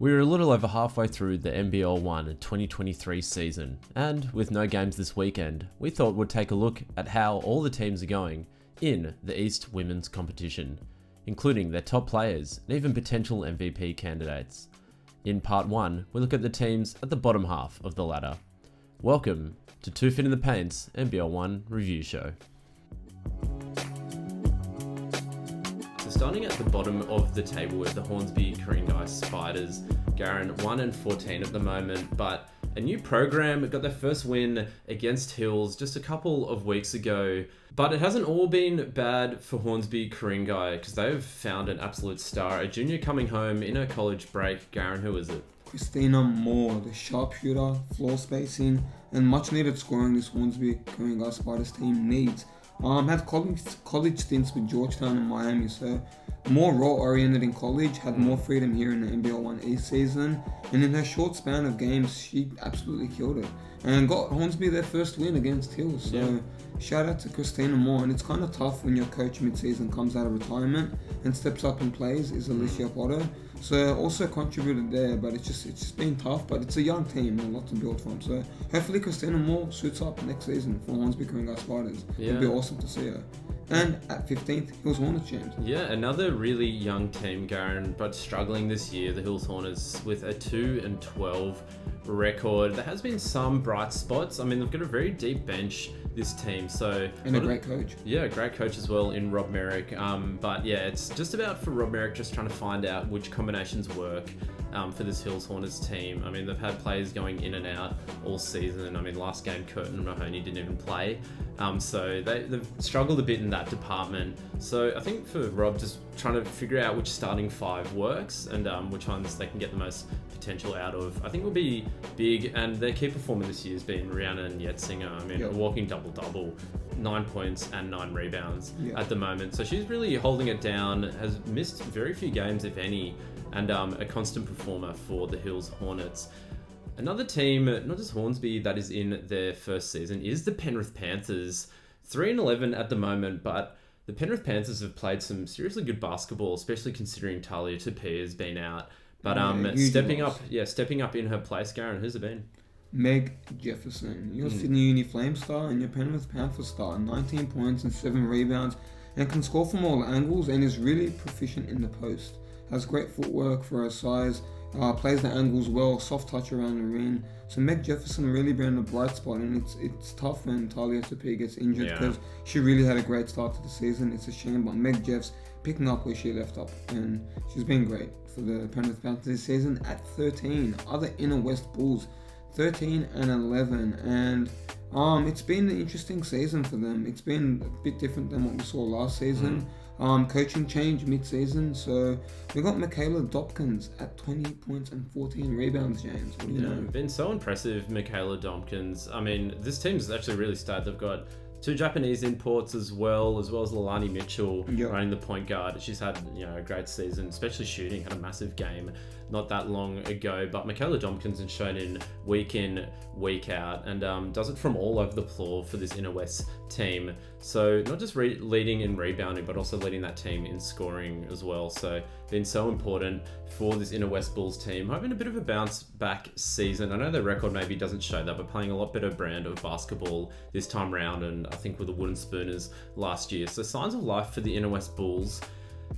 We're a little over halfway through the NBL1 2023 season, and with no games this weekend, we thought we'd take a look at how all the teams are going in the East Women's competition, including their top players and even potential MVP candidates. In part 1, we look at the teams at the bottom half of the ladder. Welcome to Two Fit in the Paint's NBL1 review show. Starting at the bottom of the table with the Hornsby Spiders, Garen 1-14 at the moment, but a new program got their first win against Hills just a couple of weeks ago. But it hasn't all been bad for Hornsby Karingai because they've found an absolute star, a junior coming home in her college break. Garen, who is it? Christina Moore, the sharpshooter, floor spacing, and much needed scoring this Hornsby Karingai Spiders team needs. Had college stints with Georgetown and Miami, so more role-oriented in college, had more freedom here in the NBL1 East season, and in her short span of games, she absolutely killed it, and got Hornsby their first win against Hills, so shout out to Christina Moore. And it's kind of tough when your coach mid-season comes out of retirement and steps up and plays, is Alicia Potter, so also contributed there, but it's just been tough, but it's a young team and a lot to build from, so hopefully Christina Moore suits up next season for Hornsby Karingai Spiders. It'd be awesome to see her. And at 15th, Hills Hornets, James. Yeah, another really young team, Garen, but struggling this year, the Hills Hornets, with a 2-12 record. There has been some bright spots. I mean, they've got a very deep bench, this team. So and a great coach. Yeah, a great coach as well in Rob Merrick. But yeah, it's just about for Rob Merrick just trying to find out which combinations work for this Hills Hornets team. I mean, they've had players going in and out all season. I mean, last game, Curtin Mahoney didn't even play. So they've struggled a bit in that department. So I think for Rob, just trying to figure out which starting five works and which ones they can get the most potential out of, I think will be big. And their key performer this year has been Rhiannon Yetzinger. I mean, a walking double-double, 9 points and 9 rebounds at the moment. So she's really holding it down, has missed very few games, if any, and a constant performer for the Hills Hornets. Another team, not just Hornsby, that is in their first season is the Penrith Panthers. 3-11 at the moment, but the Penrith Panthers have played some seriously good basketball, especially considering Talia Tapia has been out. But stepping up in her place, Garen, who's it been? Meg Jefferson, your Sydney Uni Flame star and your Penrith Panther star, 19 points and 7 rebounds, and can score from all angles and is really proficient in the post. Has great footwork for her size, plays the angles well, soft touch around the ring. So Meg Jefferson really been a bright spot, and it's tough when Talia Tapia gets injured because she really had a great start to the season. It's a shame, but Meg Jeff's picking up where she left off, and she's been great for the Penrith Panthers this season. At 13, other Inner West Bulls, 13-11, and it's been an interesting season for them. It's been a bit different than what we saw last season. Coaching change mid-season, so we got Michaela Dopkins at 20 points and 14 rebounds, James. What do you know? Been so impressive, Michaela Dopkins. I mean, this team's actually really started. They've got 2 Japanese imports as well as Leilani Mitchell running the point guard. She's had a great season, especially shooting, had a massive game not that long ago. But Michaela Dopkins has shown in, week out, and does it from all over the floor for this Inner West team. So not just leading in rebounding, but also leading that team in scoring as well. So been so important for this Inner West Bulls team. Having a bit of a bounce back season. I know their record maybe doesn't show that, but playing a lot better brand of basketball this time round, and I think with the Wooden Spooners last year. So signs of life for the Inner West Bulls.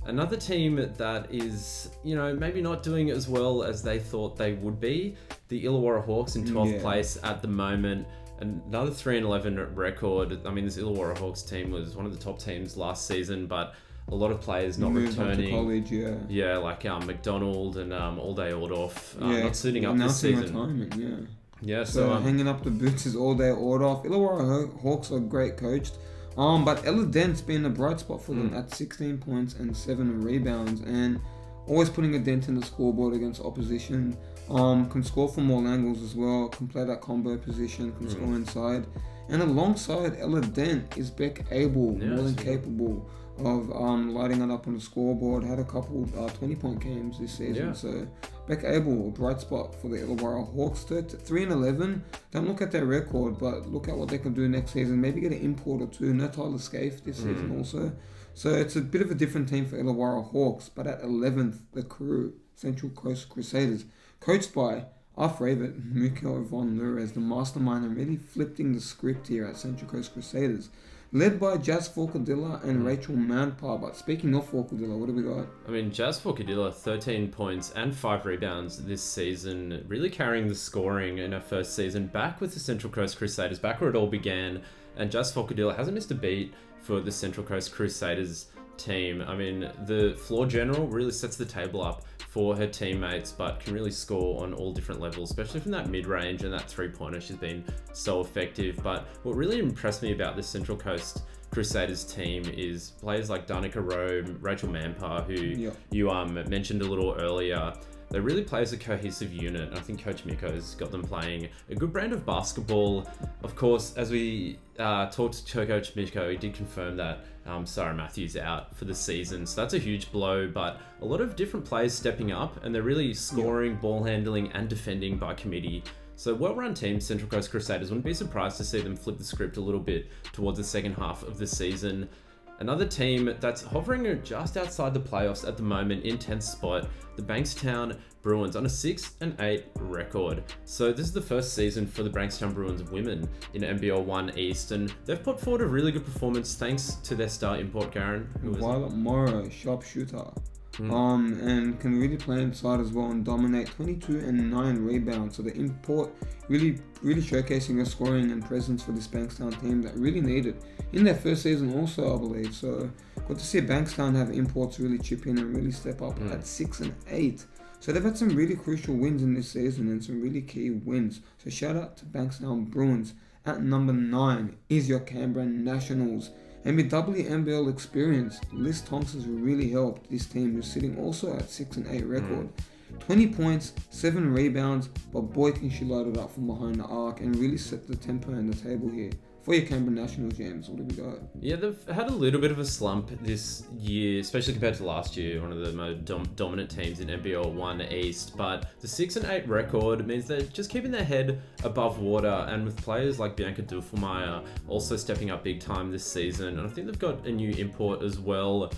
Another team that is, maybe not doing as well as they thought they would be, the Illawarra Hawks in 12th place at the moment. Another 3-11 record. I mean, this Illawarra Hawks team was one of the top teams last season, but a lot of players not returning. College, like McDonald and All Day Ordoff not suiting up this season. Retirement, Yeah, so hanging up the boots is All Day Ordoff. Illawarra Hawks are great coached. But Ella Dent's been a bright spot for them at 16 points and 7 rebounds, and always putting a dent in the scoreboard against opposition. Can score from all angles as well, can play that combo position, can score inside. And alongside Ella Dent is Beck Abel, more than capable of lighting it up on the scoreboard. Had a couple 20-point games this season, so Beck Abel, a bright spot for the Illawarra Hawks. 3-11. Don't look at their record, but look at what they can do next season. Maybe get an import or two. No Tyler Scaife this season also. So it's a bit of a different team for Illawarra Hawks. But at 11th, the Crew, Central Coast Crusaders, coached by our favourite Mikel von Lures, the mastermind, and really flipping the script here at Central Coast Crusaders. Led by Jazz Forcadilla and Rachel Manpar. But speaking of Forcadilla, what do we got? I mean, Jazz Forcadilla, 13 points and 5 rebounds this season, really carrying the scoring in her first season back with the Central Coast Crusaders, back where it all began. And Jazz Forcadilla hasn't missed a beat for the Central Coast Crusaders team. I mean, the floor general really sets the table up for her teammates, but can really score on all different levels, especially from that mid-range and that three-pointer. She's been so effective. But what really impressed me about this Central Coast Crusaders team is players like Danica Rowe, Rachel Manpar, who you mentioned a little earlier. They really play as a cohesive unit, and I think Coach Miko's got them playing a good brand of basketball. Of course, as we talked to Coach Miko, he did confirm that Sarah Matthews out for the season, so that's a huge blow, but a lot of different players stepping up, and they're really scoring, ball handling, and defending by committee. So well-run team, Central Coast Crusaders. Wouldn't be surprised to see them flip the script a little bit towards the second half of the season. Another team that's hovering just outside the playoffs at the moment in 10th spot, the Bankstown Bruins on a 6-8 record. So this is the first season for the Bankstown Bruins women in NBL1 East, and they've put forward a really good performance thanks to their star import, Garen. Violet Morrow, sharpshooter. And can really play inside as well and dominate, 22 and 9 rebounds. So the import really showcasing her scoring and presence for this Bankstown team that really needed in their first season also, I believe. So good to see Bankstown have imports really chip in and really step up at 6-8. So they've had some really crucial wins in this season and some really key wins. So shout out to Bankstown Bruins. At number 9 is your Canberra Nationals. And with doubly NBL experience, Liz Tonks has really helped this team, who's sitting also at 6-8 record. 20 points, 7 rebounds, but boy can she light it up from behind the arc and really set the tempo and the table here. For your Canberra Nationals, James, what have we got? Yeah, they've had a little bit of a slump this year, especially compared to last year, one of the most dominant teams in NBL1 East. But the 6-8 record means they're just keeping their head above water, and with players like Bianca Duffelmeyer also stepping up big time this season. And I think they've got a new import as well.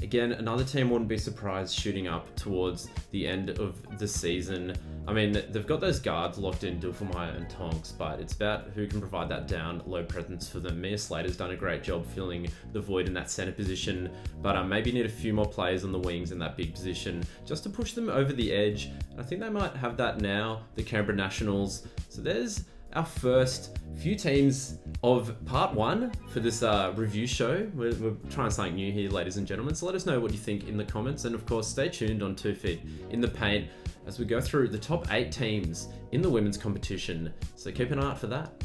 Again, another team wouldn't be surprised shooting up towards the end of the season. I mean, they've got those guards locked in, Duffelmeyer and Tonks, but it's about who can provide that down low presence for them. Mia Slater's done a great job filling the void in that center position, but maybe need a few more players on the wings in that big position just to push them over the edge. I think they might have that now, the Canberra Nationals. So there's our first few teams of part 1 for this review show. We're trying something new here, ladies and gentlemen, so let us know what you think in the comments, and of course stay tuned on 2 Feet in the Paint as we go through the top 8 teams in the women's competition, so keep an eye out for that.